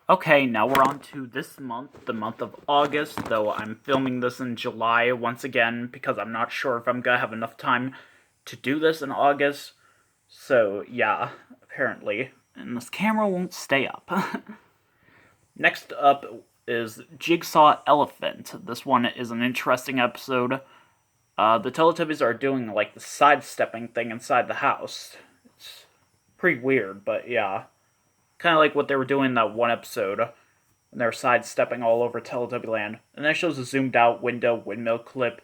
Okay, now we're on to this month, the month of August, though I'm filming this in July once again because I'm not sure if I'm gonna have enough time to do this in August. So, yeah, apparently. And this camera won't stay up. Next up is Jigsaw Elephant. This one is an interesting episode. The Teletubbies are doing, like, the sidestepping thing inside the house. It's pretty weird, but yeah. Kind of like what they were doing in that one episode. And they're sidestepping all over Teletubby Land. And then it shows a zoomed out window windmill clip.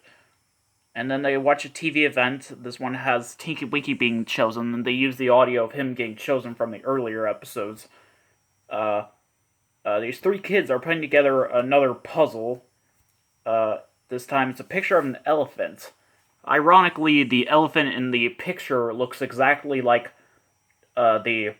And then they watch a TV event. This one has Tinky Winky being chosen, and they use the audio of him getting chosen from the earlier episodes. These three kids are putting together another puzzle. This time it's a picture of an elephant. Ironically, the elephant in the picture looks exactly like the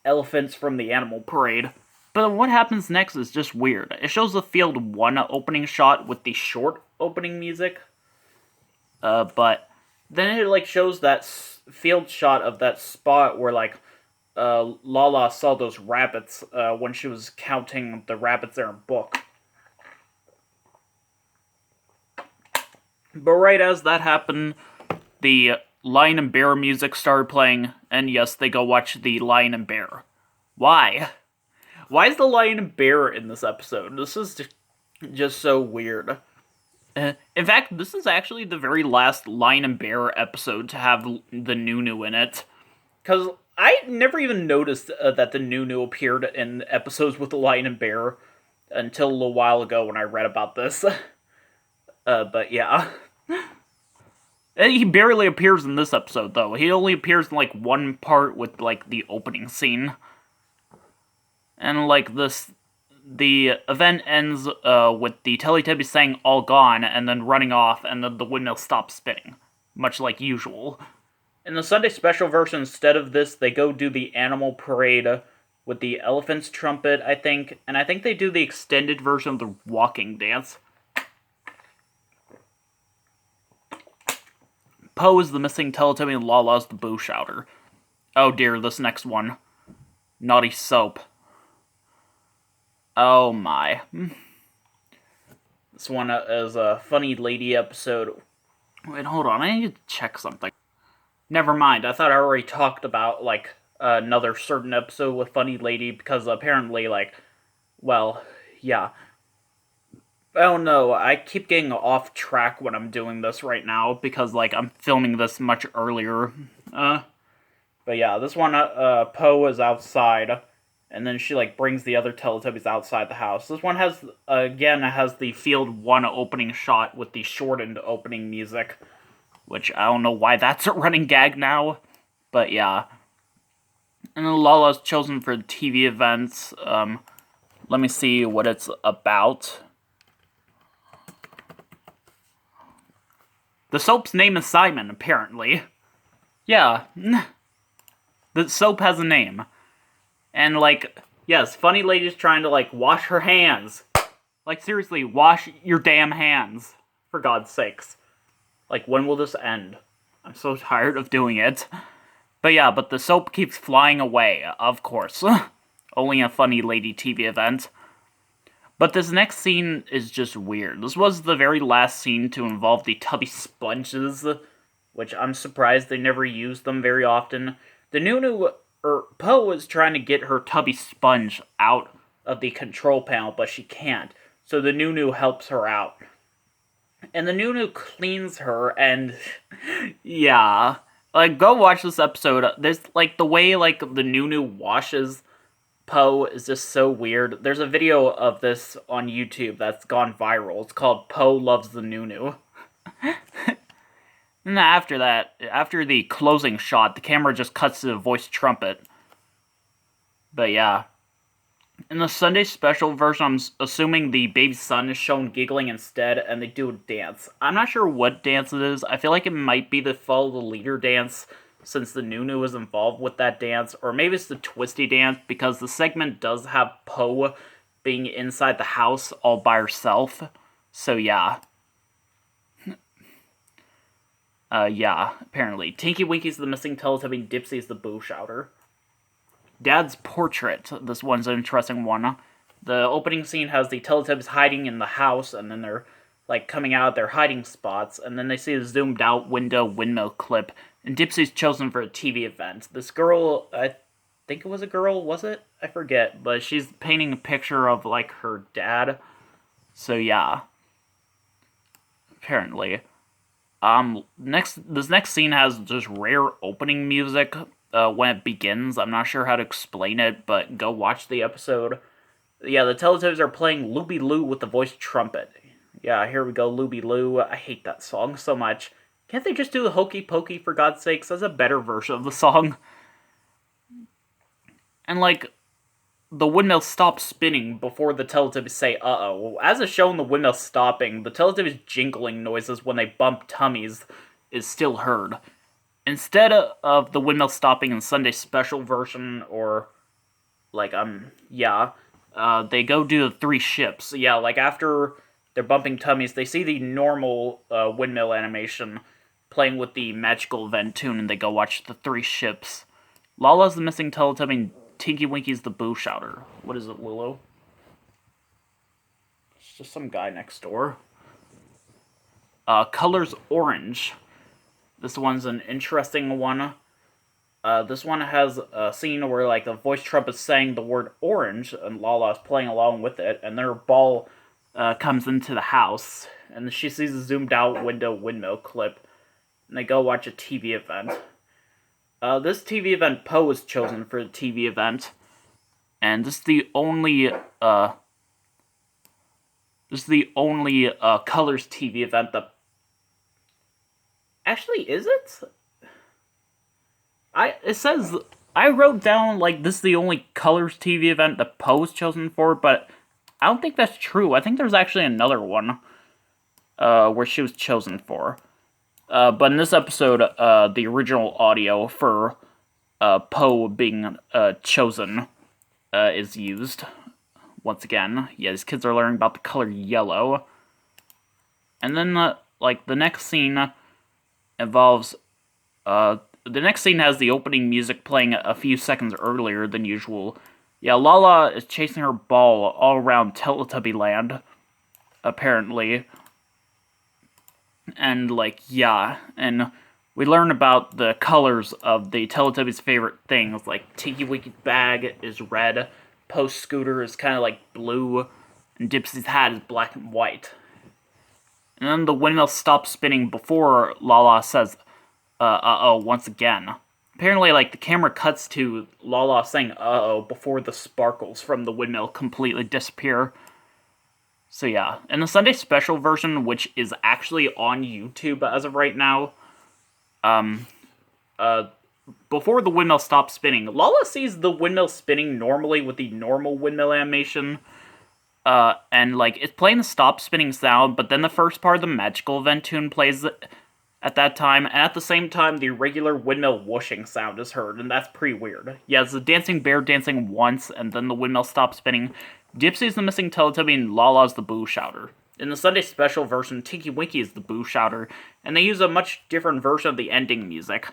elephants from the animal parade. But what happens next is just weird. It shows the Field 1 opening shot with the short opening music. But then it shows that field shot of that spot where Lala saw those rabbits when she was counting the rabbits in her book. But right as that happened, the Lion and Bear music started playing, and yes, they go watch the Lion and Bear. Why? Why is the Lion and Bear in this episode? This is just so weird. In fact, this is actually the very last Lion and Bear episode to have the Nunu in it. Because I never even noticed that the Nunu appeared in episodes with the Lion and Bear until a little while ago when I read about this. But yeah. He barely appears in this episode, though. He only appears in, one part with, the opening scene. And, the event ends with the Teletubbies saying all gone, and then running off, and then the windmill stops spinning. Much like usual. In the Sunday special version, instead of this, they go do the animal parade with the elephant's trumpet, I think. And I think they do the extended version of the walking dance. Po is the missing Teletubby and Lala's the boo shouter. Oh dear, this next one. Naughty Soap. Oh my. This one is a Funny Lady episode. Wait, hold on, I need to check something. Never mind, I thought I already talked about, another certain episode with Funny Lady, because apparently, well, yeah. Oh no, I keep getting off track when I'm doing this right now, because, I'm filming this much earlier. But yeah, this one, Po is outside, and then she, brings the other Teletubbies outside the house. This one has, again, it has the Field 1 opening shot with the shortened opening music, which I don't know why that's a running gag now, but yeah. And then Lala's chosen for TV events. Let me see what it's about. The soap's name is Simon, apparently. Yeah. The soap has a name. And, yes, Funny Lady's trying to, wash her hands. Seriously, wash your damn hands. For God's sakes. When will this end? I'm so tired of doing it. But yeah, but the soap keeps flying away, of course. Only a Funny Lady TV event. But this next scene is just weird. This was the very last scene to involve the Tubby Sponges, which I'm surprised they never used them very often. The Nunu, Po is trying to get her Tubby Sponge out of the control panel, but she can't. So the Nunu helps her out. And the Nunu cleans her, and yeah. Go watch this episode. There's, the way, the Nunu washes Po is just so weird. There's a video of this on YouTube that's gone viral. It's called Po Loves the Nunu. And after that, after the closing shot, the camera just cuts to the voice trumpet. But yeah. In the Sunday special version, I'm assuming the baby son is shown giggling instead, and they do a dance. I'm not sure what dance it is. I feel like it might be the Follow the Leader dance, since the Nunu was involved with that dance. Or maybe it's the Twisty dance, because the segment does have Po being inside the house all by herself. So yeah. Yeah, apparently. Tinky Winky's the missing Teletubby, and Dipsy's the boo shouter. Dad's Portrait. This one's an interesting one. The opening scene has the Teletubbies hiding in the house, and then they're like coming out of their hiding spots, and then they see a zoomed out window windmill clip, and Dipsy's chosen for a TV event. This girl, I think it was a girl, was it? I forget, but she's painting a picture of like her dad. So yeah. Apparently. This next scene has just rare opening music when it begins. I'm not sure how to explain it, but go watch the episode. Yeah, the Teletubbies are playing Looby Loo with the voice trumpet. Yeah, here we go, Looby Loo. I hate that song so much. Can't they just do the Hokey Pokey, for God's sakes? That's a better version of the song. And, like, the windmill stops spinning before the Teletubbies say, uh-oh. As is shown the windmill stopping, the Teletubbies jingling noises when they bump tummies is still heard. Instead of the windmill stopping in Sunday special version, or, like, they go do the three ships. Yeah, like, after they're bumping tummies, they see the normal windmill animation playing with the magical event tune, and they go watch the three ships. Lala's the missing Teletubby, and Tinky Winky's the boo shouter. What is it, Lulu? It's just some guy next door. Colors orange. This one's an interesting one. This one has a scene where, like, the voice trumpet is saying the word orange, and Lala is playing along with it, and their ball comes into the house, and she sees a zoomed-out window windmill clip, and they go watch a TV event. This TV event, Poe was chosen for the TV event, and this is the only Colors TV event that... Actually, is it? It says... I wrote down, like, this is the only Colors TV event that Poe was chosen for, but I don't think that's true. I think there's actually another one where she was chosen for. But in this episode, the original audio for Poe being chosen is used. Once again, yeah, these kids are learning about the color yellow. And then, the next scene involves... the next scene has the opening music playing a few seconds earlier than usual. Yeah, Lala is chasing her ball all around Teletubby Land, apparently. And, and we learn about the colors of the Teletubbies' favorite things, like Tinky Winky's bag is red, Poe's scooter is kind of like blue, and Dipsy's hat is black and white. And then the windmill stops spinning before Lala says, uh-oh, once again. Apparently, the camera cuts to Lala saying uh-oh before the sparkles from the windmill completely disappear. So yeah, in the Sunday special version, which is actually on YouTube as of right now, before the windmill stops spinning, Lala sees the windmill spinning normally with the normal windmill animation, and, it's playing the stop spinning sound, but then the first part of the magical event tune plays at that time, and at the same time, the regular windmill whooshing sound is heard, and that's pretty weird. Yeah, it's the dancing bear dancing once, and then the windmill stops spinning. Dipsy's the missing Teletubby, and Lala's the boo shouter. In the Sunday special version, Tinky Winky is the boo shouter, and they use a much different version of the ending music.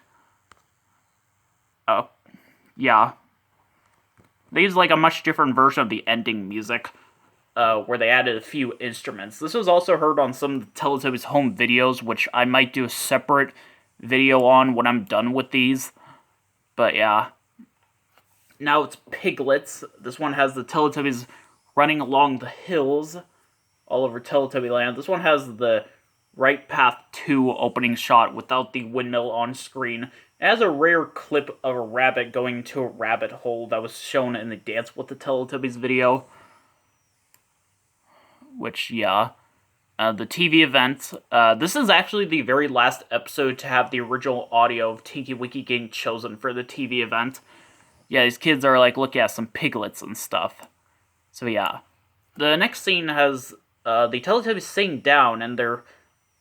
Yeah. They use, a much different version of the ending music, where they added a few instruments. This was also heard on some of the Teletubbies home videos, which I might do a separate video on when I'm done with these. But yeah. Now it's Piglets. This one has the Teletubbies running along the hills all over Teletubby Land. This one has the Right Path 2 opening shot without the windmill on screen. It has a rare clip of a rabbit going to a rabbit hole that was shown in the Dance with the Teletubbies video. Which, yeah. The TV event. This is actually the very last episode to have the original audio of Tinky Winky getting chosen for the TV event. Yeah, these kids are looking at some piglets and stuff. So yeah. The next scene has the Teletubbies sitting down, and they're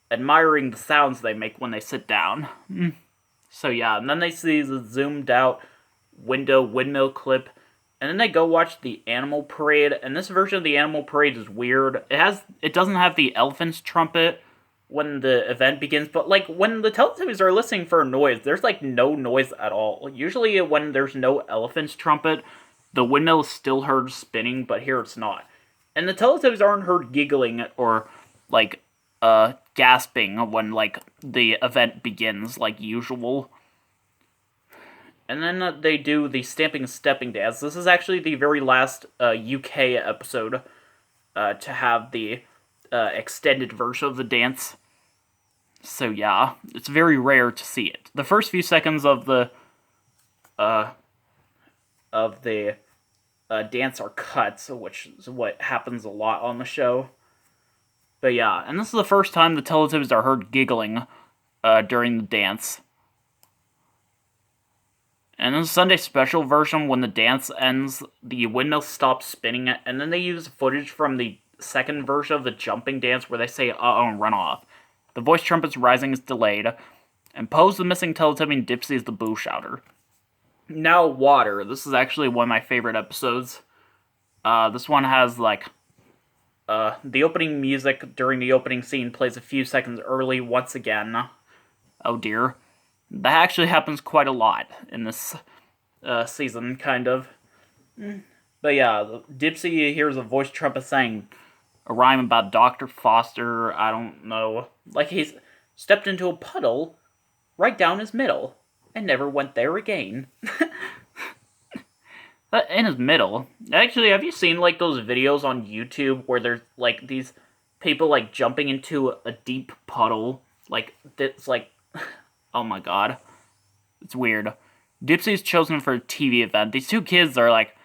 admiring the sounds they make when they sit down. So yeah, and then they see the zoomed out windmill clip, and then they go watch the Animal Parade, and this version of the Animal Parade is weird. It doesn't have the elephant's trumpet, when the event begins, but like when the Teletubbies are listening for a noise, there's like no noise at all. Usually when there's no elephant's trumpet, the windmill is still heard spinning, but here it's not. And the Teletubbies aren't heard giggling or like gasping when like the event begins like usual. And then they do the stamping and stepping dance. This is actually the very last UK episode to have the extended version of the dance. So yeah, it's very rare to see it. The first few seconds of the dance are cuts, which is what happens a lot on the show. But yeah, and this is the first time the Teletubbies are heard giggling during the dance. And in the Sunday special version, when the dance ends, the windmill stops spinning, and then they use footage from the second version of the jumping dance where they say uh-oh and run off. The voice trumpet's rising is delayed, and Pose the missing Teletubby and Dipsy is the boo shouter. Now water. This is actually one of my favorite episodes. This one has like the opening music during the opening scene plays a few seconds early once again. Oh dear. That actually happens quite a lot in this season, kind of. But yeah, Dipsy hears a voice trumpet saying a rhyme about Dr. Foster, I don't know. Like he's stepped into a puddle right down his middle and never went there again. In his middle. Actually, have you seen like those videos on YouTube where there's like these people like jumping into a deep puddle? Like, it's like... Oh my god. It's weird. Dipsy's chosen for a TV event. These two kids are like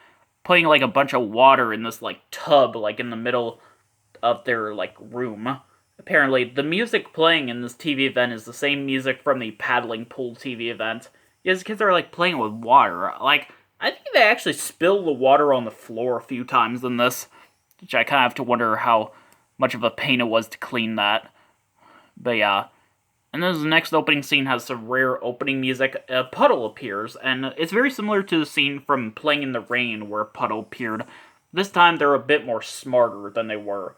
putting like a bunch of water in this like tub like in the middle of their like room. Apparently, the music playing in this TV event is the same music from the paddling pool TV event. Yeah, these kids are like playing with water. Like, I think they actually spill the water on the floor a few times in this, which I kind of have to wonder how much of a pain it was to clean that. But yeah. And then the next opening scene has some rare opening music. A puddle appears, and it's very similar to the scene from Playing in the Rain where a puddle appeared. This time they're a bit more smarter than they were.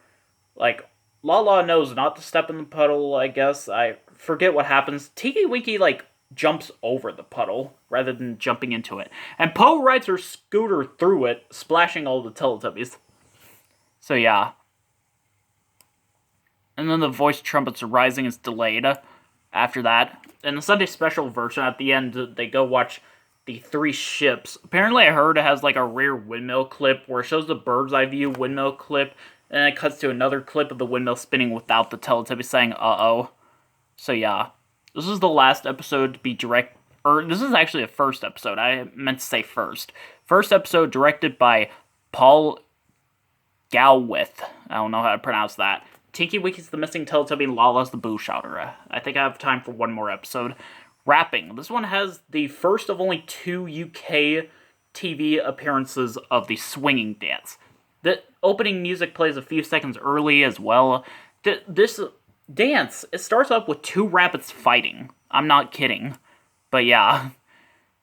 Like, Lala knows not to step in the puddle, I guess. I forget what happens. Tiki Winky, like, jumps over the puddle rather than jumping into it. And Po rides her scooter through it, splashing all the Teletubbies. So yeah. And then the voice trumpet's rising is delayed. After that, in the Sunday special version, at the end, they go watch the three ships. Apparently, I heard it has like a rare windmill clip where it shows the bird's eye view windmill clip, and then it cuts to another clip of the windmill spinning without the Teletubby saying uh-oh. So yeah, this is the last episode to be this is actually the first episode. I meant to say first. First episode directed by Paul Galwith. I don't know how to pronounce that. Tinky Winky's the missing Teletubby and Lala's the boo shouter. I think I have time for one more episode. Rapping. This one has the first of only 2 UK TV appearances of the swinging dance. The opening music plays a few seconds early as well. This dance, it starts up with 2 rabbits fighting. I'm not kidding. But yeah,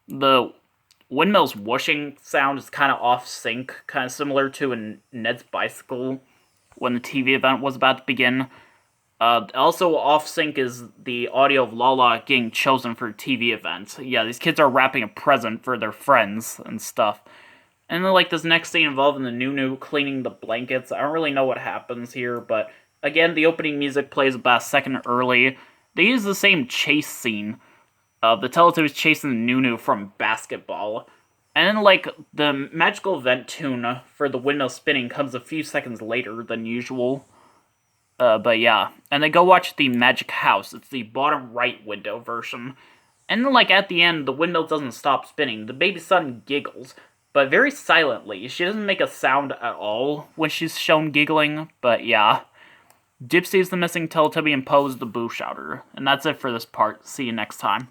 the windmill's whooshing sound is kind of off-sync, kind of similar to a Ned's bicycle when the TV event was about to begin. Also off-sync is the audio of Lala getting chosen for a TV event. Yeah, these kids are wrapping a present for their friends and stuff. And then, like, this next scene involving the Nunu cleaning the blankets. I don't really know what happens here, but again, the opening music plays about a second early. They use the same chase scene of the Teletubbies chasing the Nunu from basketball. And then, like, the magical event tune for the windmill spinning comes a few seconds later than usual. But yeah. And they go watch the Magic House. It's the bottom right window version. And then, like, at the end, the windmill doesn't stop spinning. The baby son giggles, but very silently. She doesn't make a sound at all when she's shown giggling, but yeah. Dipsy's the missing Teletubby and Poe's the boo shouter. And that's it for this part. See you next time.